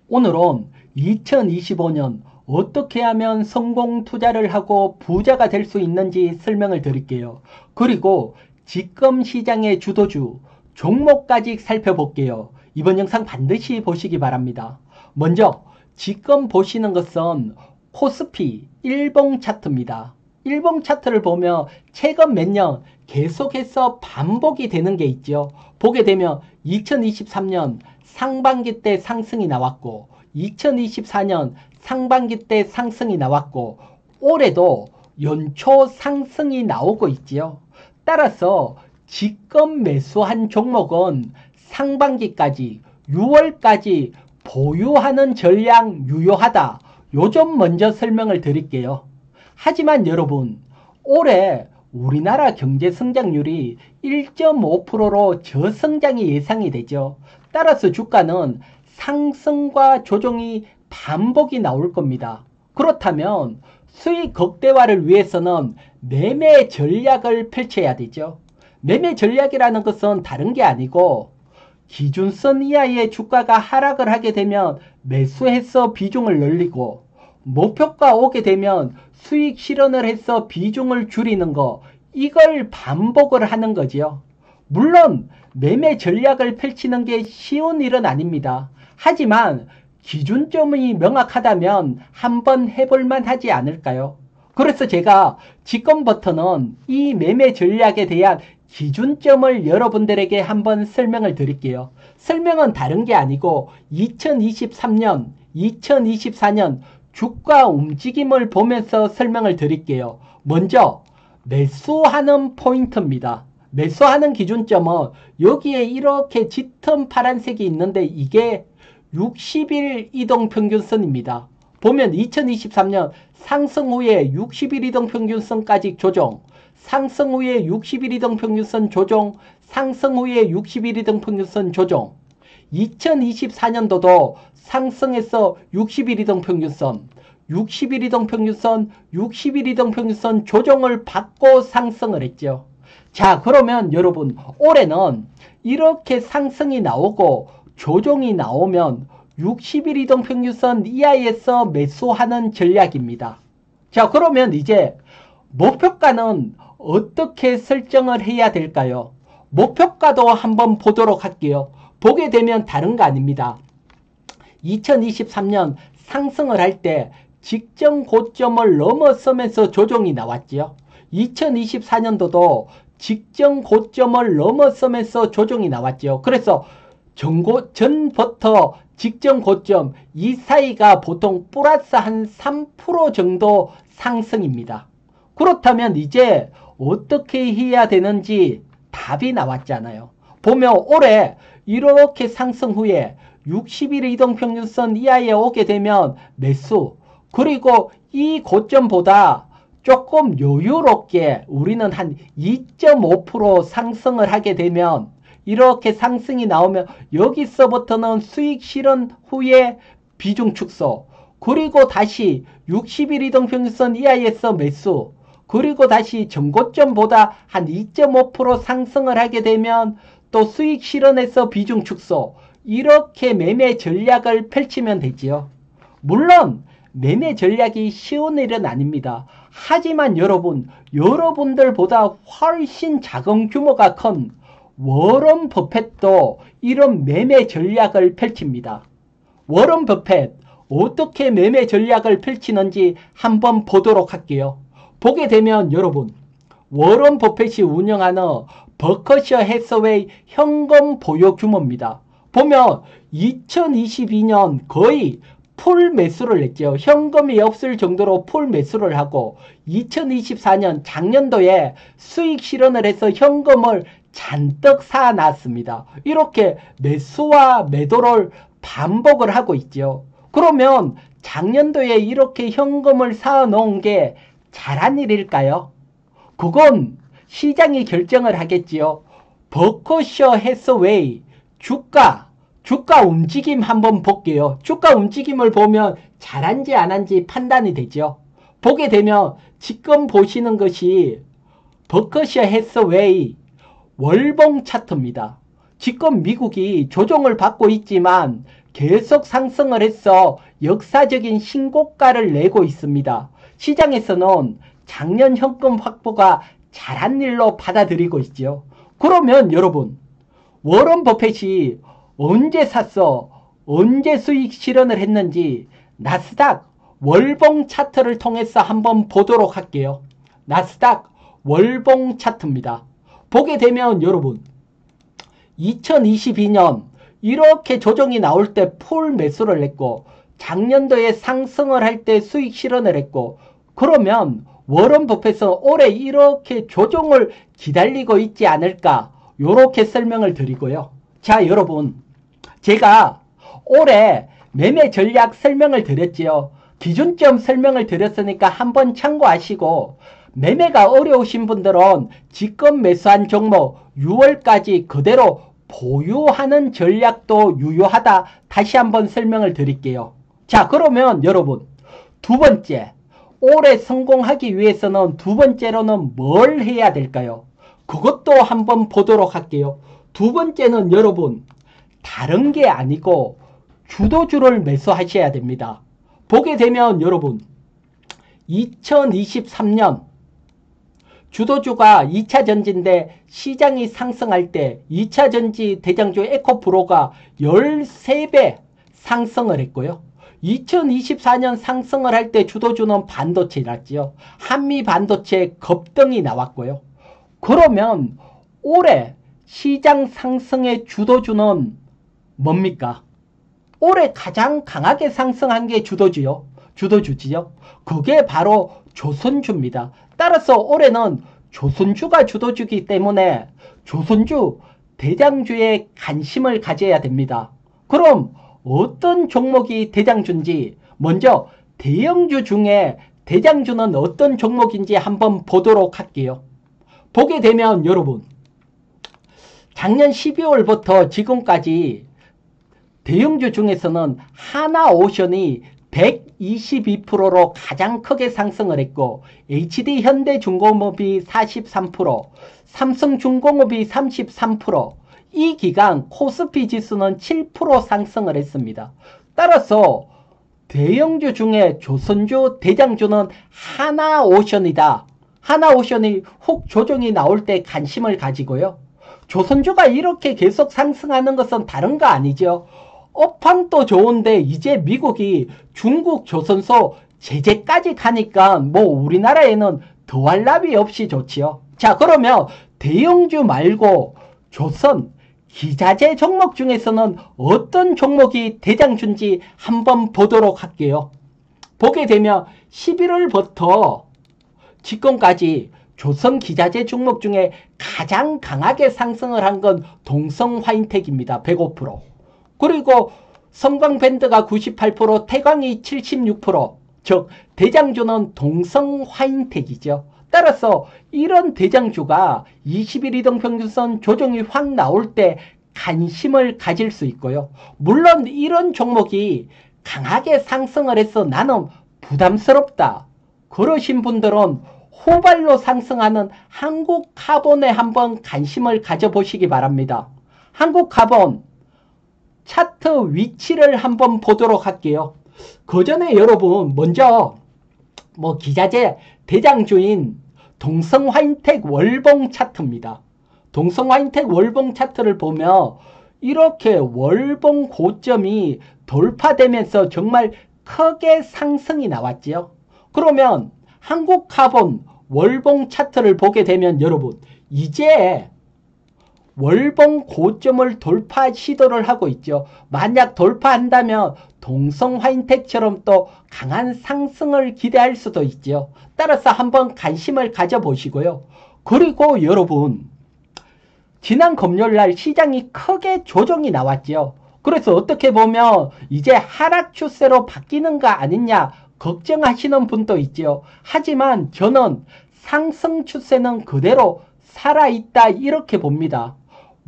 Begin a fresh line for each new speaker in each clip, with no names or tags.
오늘은 2025년 어떻게 하면 성공 투자를 하고 부자가 될 수 있는지 설명을 드릴게요. 그리고 지금 시장의 주도주 종목까지 살펴볼게요. 이번 영상 반드시 보시기 바랍니다. 먼저 지금 보시는 것은 코스피 일봉 차트입니다. 일봉 차트를 보면 최근 몇 년 계속해서 반복이 되는 게 있죠. 보게 되면 2023년 상반기 때 상승이 나왔고 2024년 상반기 때 상승이 나왔고 올해도 연초 상승이 나오고 있지요. 따라서 지금 매수한 종목은 상반기까지 6월까지 보유하는 전략 유효하다. 요점 먼저 설명을 드릴게요. 하지만 여러분, 올해 우리나라 경제 성장률이 1.5%로 저성장이 예상이 되죠. 따라서 주가는 상승과 조정이 반복이 나올 겁니다. 그렇다면 수익 극대화를 위해서는 매매 전략을 펼쳐야 되죠. 매매 전략이라는 것은 다른 게 아니고 기준선 이하의 주가가 하락을 하게 되면 매수해서 비중을 늘리고 목표가 오게 되면 수익 실현을 해서 비중을 줄이는 거, 이걸 반복을 하는 거지요. 물론 매매 전략을 펼치는 게 쉬운 일은 아닙니다. 하지만 기준점이 명확하다면 한번 해볼만 하지 않을까요? 그래서 제가 지금부터는 이 매매 전략에 대한 기준점을 여러분들에게 한번 설명을 드릴게요. 설명은 다른 게 아니고 2023년, 2024년 주가 움직임을 보면서 설명을 드릴게요. 먼저 매수하는 포인트입니다. 매수하는 기준점은 여기에 이렇게 짙은 파란색이 있는데 이게 60일 이동평균선입니다. 보면 2023년 상승 후에 60일 이동평균선까지 조정, 상승 후에 60일 이동평균선 조정, 상승 후에 60일 이동평균선 조정. 2024년도도 상승해서 60일 이동평균선, 60일 이동평균선, 60일 이동평균선 조정을 받고 상승을 했죠. 자, 그러면 여러분, 올해는 이렇게 상승이 나오고 조정이 나오면 60일 이동평균선 이하에서 매수하는 전략입니다. 자, 그러면 이제 목표가는 어떻게 설정을 해야 될까요? 목표가도 한번 보도록 할게요. 보게 되면 다른 거 아닙니다. 2023년 상승을 할 때 직전 고점을 넘어서면서 조정이 나왔지요. 2024년도도 직전 고점을 넘어서면서 조정이 나왔죠. 그래서 전부터 직전 고점 이 사이가 보통 플러스 한 3% 정도 상승입니다. 그렇다면 이제 어떻게 해야 되는지 답이 나왔잖아요. 보면 올해 이렇게 상승 후에 60일 이동평균선 이하에 오게 되면 매수, 그리고 이 고점보다 조금 여유롭게 우리는 한 2.5% 상승을 하게 되면 이렇게 상승이 나오면 여기서부터는 수익 실현 후에 비중 축소, 그리고 다시 60일 이동평균선 이하에서 매수, 그리고 다시 전고점보다 한 2.5% 상승을 하게 되면 또 수익 실현해서 비중 축소, 이렇게 매매 전략을 펼치면 되지요. 물론 매매 전략이 쉬운 일은 아닙니다. 하지만 여러분, 여러분들보다 훨씬 작은 규모가 큰 워런 버핏도 이런 매매 전략을 펼칩니다. 워런 버핏 어떻게 매매 전략을 펼치는지 한번 보도록 할게요. 보게 되면 여러분, 워런 버핏이 운영하는 버커셔 해서웨이 현금 보유 규모입니다. 보면 2022년 거의 풀 매수를 했죠. 현금이 없을 정도로 풀 매수를 하고 2024년 작년도에 수익 실현을 해서 현금을 잔뜩 쌓아놨습니다. 이렇게 매수와 매도를 반복을 하고 있죠. 그러면 작년도에 이렇게 현금을 쌓아놓은 게 잘한 일일까요? 그건 시장이 결정을 하겠지요. 버커셔 해서웨이 주가 움직임 한번 볼게요. 주가 움직임을 보면 잘한지 안 한지 판단이 되죠. 보게 되면 지금 보시는 것이 버커셔 해서웨이 월봉 차트입니다. 지금 미국이 조정을 받고 있지만 계속 상승을 해서 역사적인 신고가를 내고 있습니다. 시장에서는 작년 현금 확보가 잘한 일로 받아들이고 있죠. 그러면 여러분, 워런 버핏이 언제 샀어? 언제 수익 실현을 했는지 나스닥 월봉 차트를 통해서 한번 보도록 할게요. 나스닥 월봉 차트입니다. 보게 되면 여러분, 2022년 이렇게 조정이 나올 때 풀 매수를 했고, 작년도에 상승을 할 때 수익 실현을 했고, 그러면 워런 버핏은 올해 이렇게 조정을 기다리고 있지 않을까, 요렇게 설명을 드리고요. 자, 여러분, 제가 올해 매매 전략 설명을 드렸지요. 기준점 설명을 드렸으니까 한번 참고하시고, 매매가 어려우신 분들은 지금 매수한 종목 6월까지 그대로 보유하는 전략도 유효하다. 다시 한번 설명을 드릴게요. 자, 그러면 여러분, 두 번째, 올해 성공하기 위해서는 두 번째로는 뭘 해야 될까요? 그것도 한번 보도록 할게요. 두 번째는 여러분, 다른 게 아니고 주도주를 매수하셔야 됩니다. 보게 되면 여러분, 2023년 주도주가 2차전지인데 시장이 상승할 때 2차전지 대장주 에코프로가 13배 상승을 했고요. 2024년 상승을 할 때 주도주는 반도체였지요. 한미 반도체 급등이 나왔고요. 그러면 올해 시장 상승의 주도주는 뭡니까? 올해 가장 강하게 상승한 게 주도주지요. 그게 바로 조선주입니다. 따라서 올해는 조선주가 주도주기 때문에 조선주 대장주에 관심을 가져야 됩니다. 그럼 어떤 종목이 대장주인지, 먼저 대형주 중에 대장주는 어떤 종목인지 한번 보도록 할게요. 보게 되면 여러분, 작년 12월부터 지금까지 대형주 중에서는 하나오션이 122%로 가장 크게 상승을 했고, HD 현대중공업이 43%, 삼성중공업이 33%, 이 기간 코스피 지수는 7% 상승을 했습니다. 따라서 대형주 중에 조선주 대장주는 하나오션이다. 하나오션이 훅 조정이 나올 때 관심을 가지고요. 조선주가 이렇게 계속 상승하는 것은 다른 거 아니죠. 업황도 좋은데 이제 미국이 중국 조선소 제재까지 가니까 뭐 우리나라에는 더할 나위 없이 좋지요. 자, 그러면 대형주 말고 조선 기자재 종목 중에서는 어떤 종목이 대장주인지 한번 보도록 할게요. 보게 되면 11월부터 지금까지 조선 기자재 종목 중에 가장 강하게 상승을 한 건 동성화인텍입니다. 105%. 그리고 성광밴드가 98%, 태광이 76%, 즉 대장주는 동성화인텍이죠. 따라서 이런 대장주가 20일 이동평균선 조정이 확 나올 때 관심을 가질 수 있고요. 물론 이런 종목이 강하게 상승을 해서 나는 부담스럽다, 그러신 분들은 후발로 상승하는 한국카본에 한번 관심을 가져보시기 바랍니다. 한국카본 차트 위치를 한번 보도록 할게요. 그 전에 여러분, 먼저 기자재 대장주인 동성화인텍 월봉 차트입니다. 동성화인텍 월봉 차트를 보면 이렇게 월봉 고점이 돌파되면서 정말 크게 상승이 나왔지요. 그러면 한국카본 월봉 차트를 보게 되면 여러분, 이제 월봉 고점을 돌파 시도를 하고 있죠. 만약 돌파한다면 동성화인텍처럼 또 강한 상승을 기대할 수도 있죠. 따라서 한번 관심을 가져보시고요. 그리고 여러분, 지난 금요일날 시장이 크게 조정이 나왔죠. 그래서 어떻게 보면 이제 하락 추세로 바뀌는가 아니냐 걱정하시는 분도 있죠. 하지만 저는 상승 추세는 그대로 살아있다, 이렇게 봅니다.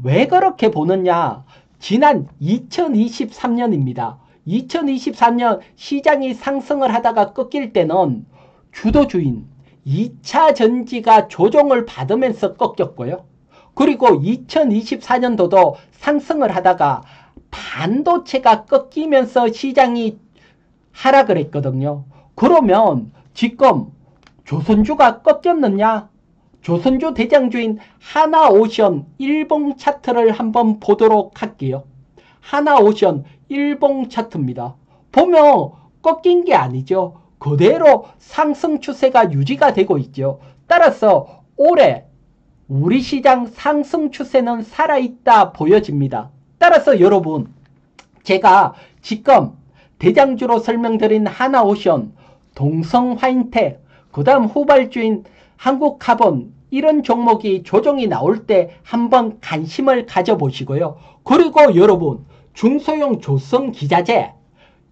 왜 그렇게 보느냐? 지난 2023년입니다. 2023년 시장이 상승을 하다가 꺾일 때는 주도주인 2차 전지가 조정을 받으면서 꺾였고요. 그리고 2024년도도 상승을 하다가 반도체가 꺾이면서 시장이 하락을 했거든요. 그러면 지금 조선주가 꺾였느냐? 조선주 대장주인 하나오션 일봉 차트를 한번 보도록 할게요. 하나오션 일봉 차트입니다. 보면 꺾인 게 아니죠. 그대로 상승 추세가 유지가 되고 있죠. 따라서 올해 우리 시장 상승 추세는 살아있다 보여집니다. 따라서 여러분, 제가 지금 대장주로 설명드린 하나오션, 동성화인텍, 그 다음 후발주인 한국카본, 이런 종목이 조정이 나올 때 한번 관심을 가져보시고요. 그리고 여러분, 중소형 조성기자재,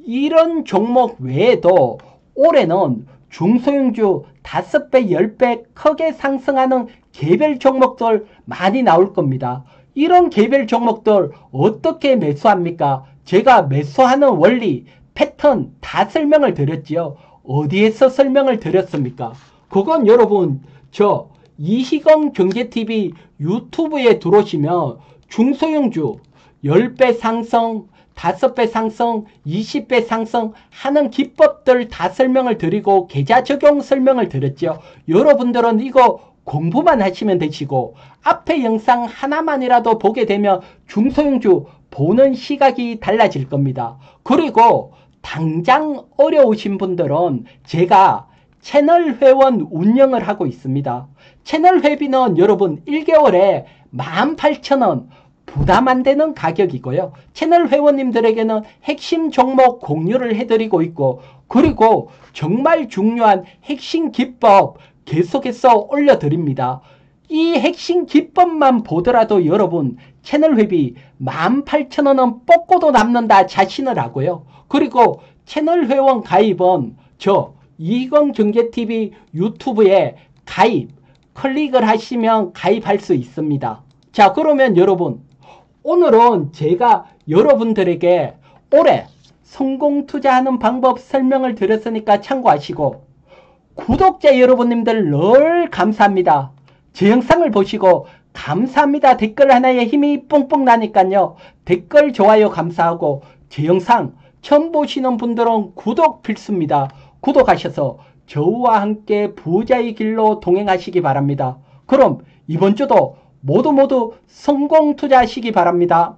이런 종목 외에도 올해는 중소형주 5배, 10배 크게 상승하는 개별 종목들 많이 나올 겁니다. 이런 개별 종목들 어떻게 매수합니까? 제가 매수하는 원리, 패턴 다 설명을 드렸지요. 어디에서 설명을 드렸습니까? 그건 여러분, 저 이희경 경제TV 유튜브에 들어오시면 중소형주 10배 상승, 5배 상승, 20배 상승 하는 기법들 다 설명을 드리고 계좌 적용 설명을 드렸죠. 여러분들은 이거 공부만 하시면 되시고 앞에 영상 하나만이라도 보게 되면 중소형주 보는 시각이 달라질 겁니다. 그리고 당장 어려우신 분들은 제가 채널 회원 운영을 하고 있습니다. 채널 회비는 여러분 1개월에 18,000원 부담 안 되는 가격이고요. 채널 회원님들에게는 핵심 종목 공유를 해드리고 있고, 그리고 정말 중요한 핵심 기법 계속해서 올려드립니다. 이 핵심 기법만 보더라도 여러분 채널 회비 18,000원은 뽑고도 남는다 자신을 하고요. 그리고 채널 회원 가입은 저 이희경경제TV 유튜브에 가입 클릭을 하시면 가입할 수 있습니다. 자, 그러면 여러분, 오늘은 제가 여러분들에게 올해 성공 투자하는 방법 설명을 드렸으니까 참고하시고, 구독자 여러분님들 늘 감사합니다. 제 영상을 보시고 감사합니다 댓글 하나에 힘이 뽕뽕 나니까요. 댓글 좋아요 감사하고, 제 영상 처음 보시는 분들은 구독 필수입니다. 구독하셔서 저와 함께 부자의 길로 동행하시기 바랍니다. 그럼 이번 주도 모두 성공 투자하시기 바랍니다.